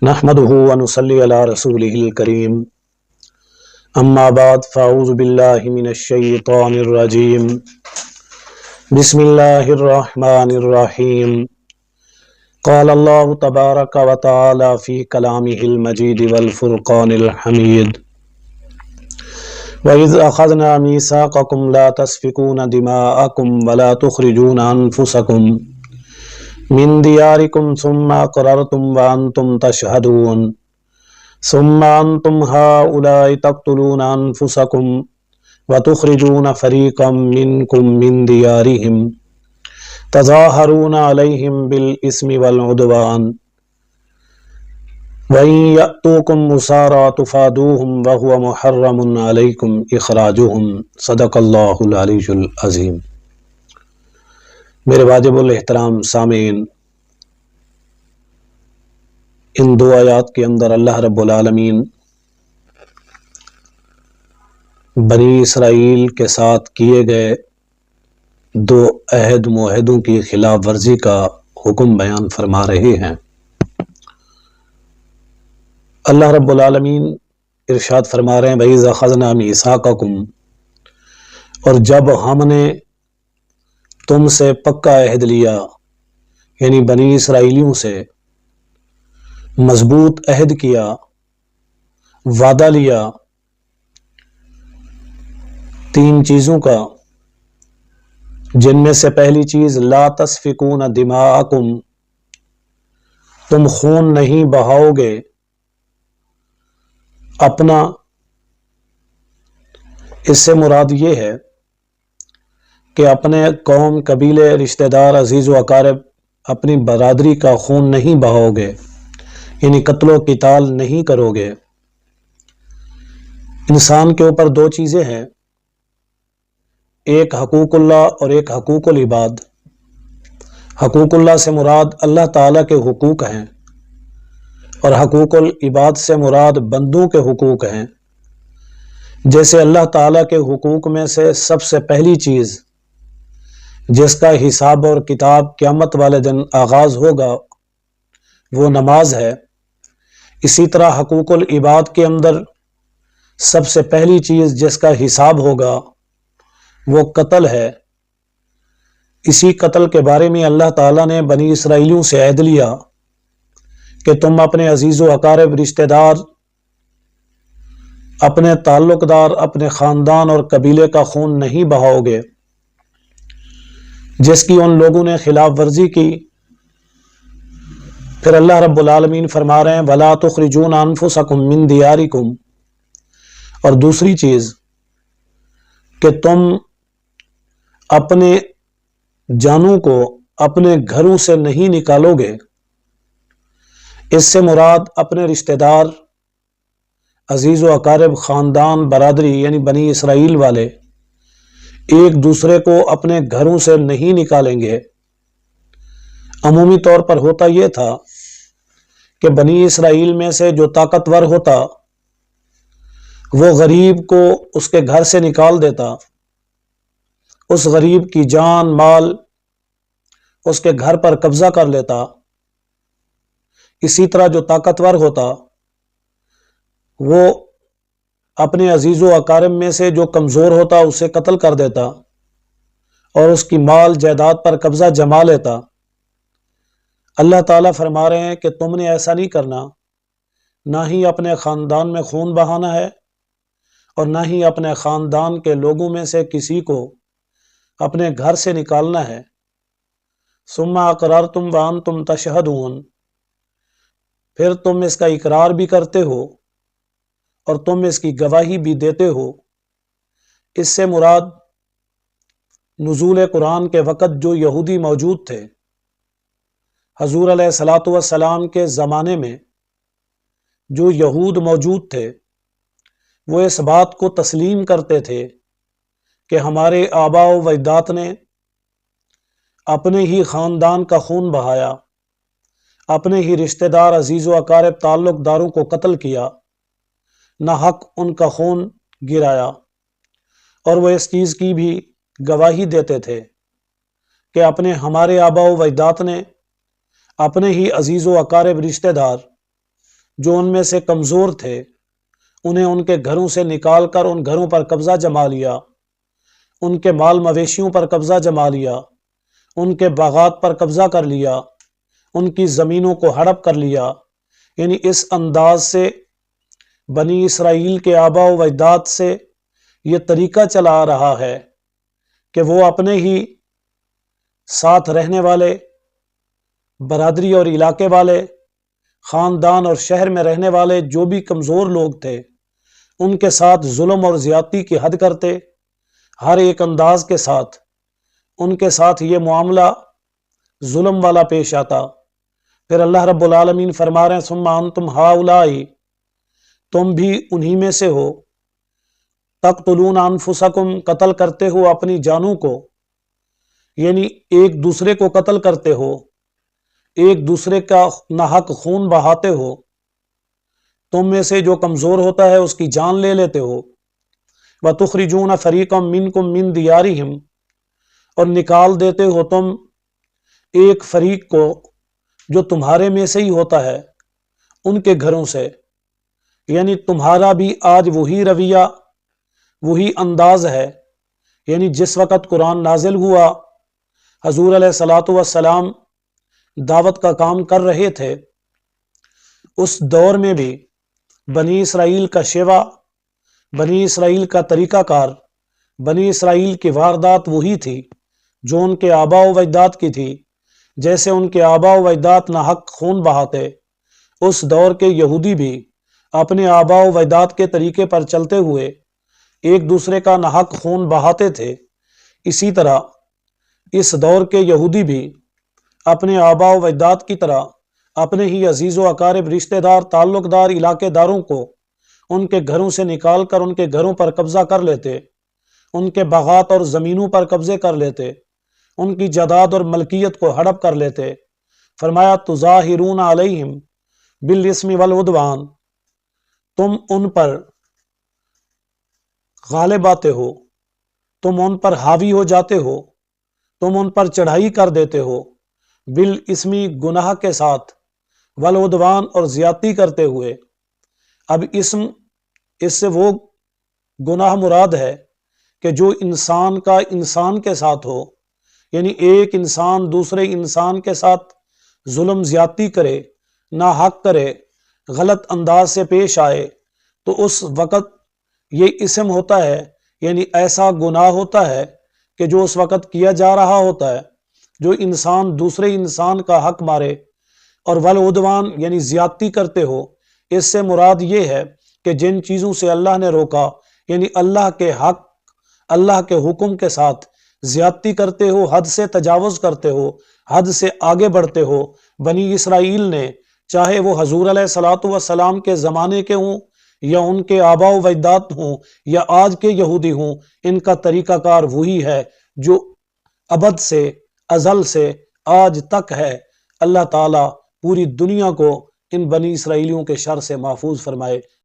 نحمده ونصلي على رسوله الكريم اما بعد فاعوذ بالله من الشيطان الرجيم بسم الله الرحمن الرحيم قال الله تبارك وتعالى في كلامه المجيد والفرقان الحميد وإذ أخذنا ميثاقكم لا تسفكون دماءكم ولا تخرجون أنفسكم من دياركم ثم أقررتم وأنتم تشهدون ثم أنتم هؤلاء تقتلون أنفسكم وتخرجون فريقا منكم من ديارهم تظاهرون عليهم بالإثم والعدوان وإن يأتوكم مسارى تفادوهم وهو محرم عليكم إخراجهم صدق اللہ العلی العظیم۔ میرے واجب الاحترام سامعین، ان دو آیات کے اندر اللہ رب العالمین بنی اسرائیل کے ساتھ کیے گئے دو عہد معاہدوں کی خلاف ورزی کا حکم بیان فرما رہے ہیں۔ اللہ رب العالمین ارشاد فرما رہے ہیں وَإِذْ أَخَذْنَا مِيثَاقَكُمْ، اور جب ہم نے تم سے پکا عہد لیا، یعنی بنی اسرائیلیوں سے مضبوط عہد کیا، وعدہ لیا تین چیزوں کا، جن میں سے پہلی چیز لا تسفکون دماءکم، تم خون نہیں بہاؤ گے اپنا۔ اس سے مراد یہ ہے کہ اپنے قوم، قبیلے، رشتہ دار، عزیز و اقارب، اپنی برادری کا خون نہیں بہاؤ گے، یعنی قتل و قتال نہیں کرو گے۔ انسان کے اوپر دو چیزیں ہیں، ایک حقوق اللہ اور ایک حقوق العباد۔ حقوق اللہ سے مراد اللہ تعالیٰ کے حقوق ہیں، اور حقوق العباد سے مراد بندوں کے حقوق ہیں۔ جیسے اللہ تعالیٰ کے حقوق میں سے سب سے پہلی چیز جس کا حساب اور کتاب قیامت والے دن آغاز ہوگا وہ نماز ہے، اسی طرح حقوق العباد کے اندر سب سے پہلی چیز جس کا حساب ہوگا وہ قتل ہے۔ اسی قتل کے بارے میں اللہ تعالیٰ نے بنی اسرائیلیوں سے عہد لیا کہ تم اپنے عزیز و اقارب، رشتہ دار، اپنے تعلق دار، اپنے خاندان اور قبیلے کا خون نہیں بہاؤ گے۔ جس کی ان لوگوں نے خلاف ورزی کی، پھر اللہ رب العالمین فرما رہے ہیں وَلَا تُخْرِجُونَ أَنفُسَكُم مِّن دِيَارِكُمْ، اور دوسری چیز کہ تم اپنے جانوں کو اپنے گھروں سے نہیں نکالو گے۔ اس سے مراد اپنے رشتہ دار، عزیز و اقارب، خاندان، برادری، یعنی بنی اسرائیل والے ایک دوسرے کو اپنے گھروں سے نہیں نکالیں گے۔ عمومی طور پر ہوتا یہ تھا کہ بنی اسرائیل میں سے جو طاقتور ہوتا وہ غریب کو اس کے گھر سے نکال دیتا، اس غریب کی جان مال اس کے گھر پر قبضہ کر لیتا۔ اسی طرح جو طاقتور ہوتا وہ اپنے عزیز و اقارب میں سے جو کمزور ہوتا اسے قتل کر دیتا اور اس کی مال جائیداد پر قبضہ جما لیتا۔ اللہ تعالیٰ فرما رہے ہیں کہ تم نے ایسا نہیں کرنا، نہ ہی اپنے خاندان میں خون بہانا ہے اور نہ ہی اپنے خاندان کے لوگوں میں سے کسی کو اپنے گھر سے نکالنا ہے۔ ثم اقررتم وانتم تشہدون، پھر تم اس کا اقرار بھی کرتے ہو اور تم اس کی گواہی بھی دیتے ہو۔ اس سے مراد نزول قرآن کے وقت جو یہودی موجود تھے، حضور علیہ الصلاۃ والسلام کے زمانے میں جو یہود موجود تھے، وہ اس بات کو تسلیم کرتے تھے کہ ہمارے آباء و اجداد نے اپنے ہی خاندان کا خون بہایا، اپنے ہی رشتہ دار، عزیز و اقارب، تعلق داروں کو قتل کیا، نہ حق ان کا خون گرایا، اور وہ اس چیز کی بھی گواہی دیتے تھے کہ ہمارے آباء و اجداد نے اپنے ہی عزیز و اقارب، رشتہ دار جو ان میں سے کمزور تھے انہیں ان کے گھروں سے نکال کر ان گھروں پر قبضہ جما لیا، ان کے مال مویشیوں پر قبضہ جما لیا، ان کے باغات پر قبضہ کر لیا، ان کی زمینوں کو ہڑپ کر لیا۔ یعنی اس انداز سے بنی اسرائیل کے آباء و اجداد سے یہ طریقہ چلا آ رہا ہے کہ وہ اپنے ہی ساتھ رہنے والے، برادری اور علاقے والے، خاندان اور شہر میں رہنے والے جو بھی کمزور لوگ تھے ان کے ساتھ ظلم اور زیادتی کی حد کرتے، ہر ایک انداز کے ساتھ ان کے ساتھ یہ معاملہ ظلم والا پیش آتا۔ پھر اللہ رب العالمین فرما رہے ہیں ثم انتم ہؤلاء، تم بھی انہی میں سے ہو، تقتلون انفسکم، قتل کرتے ہو اپنی جانوں کو، یعنی ایک دوسرے کو قتل کرتے ہو، ایک دوسرے کا ناحق خون بہاتے ہو، تم میں سے جو کمزور ہوتا ہے اس کی جان لے لیتے ہو، وتخرجون فریقا منکم من دیارہم، اور نکال دیتے ہو تم ایک فریق کو جو تمہارے میں سے ہی ہوتا ہے ان کے گھروں سے۔ یعنی تمہارا بھی آج وہی رویہ، وہی انداز ہے۔ یعنی جس وقت قرآن نازل ہوا، حضور علیہ الصلاۃ والسلام دعوت کا کام کر رہے تھے، اس دور میں بھی بنی اسرائیل کا شیوا، بنی اسرائیل کا طریقہ کار، بنی اسرائیل کی واردات وہی تھی جو ان کے آباء و اجداد کی تھی۔ جیسے ان کے آباء و اجداد ناحق خون بہاتے، اس دور کے یہودی بھی اپنے آباء و اجداد کے طریقے پر چلتے ہوئے ایک دوسرے کا ناحق خون بہاتے تھے۔ اسی طرح اس دور کے یہودی بھی اپنے آباء و اجداد کی طرح اپنے ہی عزیز و اقارب، رشتہ دار، تعلق دار، علاقے داروں کو ان کے گھروں سے نکال کر ان کے گھروں پر قبضہ کر لیتے، ان کے باغات اور زمینوں پر قبضے کر لیتے، ان کی جائیداد اور ملکیت کو ہڑپ کر لیتے۔ فرمایا تظاہرون علیہم بالاسم والعدوان، تم ان پر غالب آتے ہو، تم ان پر حاوی ہو جاتے ہو، تم ان پر چڑھائی کر دیتے ہو، بالاسمی گناہ کے ساتھ، والعدوان اور زیادتی کرتے ہوئے۔ اب اسم، اس سے وہ گناہ مراد ہے کہ جو انسان کا انسان کے ساتھ ہو، یعنی ایک انسان دوسرے انسان کے ساتھ ظلم زیادتی کرے، ناحق کرے، غلط انداز سے پیش آئے، تو اس وقت یہ اسم ہوتا ہے، یعنی ایسا گناہ ہوتا ہے کہ جو اس وقت کیا جا رہا ہوتا ہے، جو انسان دوسرے انسان کا حق مارے۔ اور والعدوان یعنی زیادتی کرتے ہو، اس سے مراد یہ ہے کہ جن چیزوں سے اللہ نے روکا، یعنی اللہ کے حق، اللہ کے حکم کے ساتھ زیادتی کرتے ہو، حد سے تجاوز کرتے ہو، حد سے آگے بڑھتے ہو۔ بنی اسرائیل نے، چاہے وہ حضور علیہ الصلاۃ والسلام کے زمانے کے ہوں یا ان کے آباء و اجداد ہوں یا آج کے یہودی ہوں، ان کا طریقہ کار وہی ہے جو ابد سے، ازل سے آج تک ہے۔ اللہ تعالیٰ پوری دنیا کو ان بنی اسرائیلیوں کے شر سے محفوظ فرمائے۔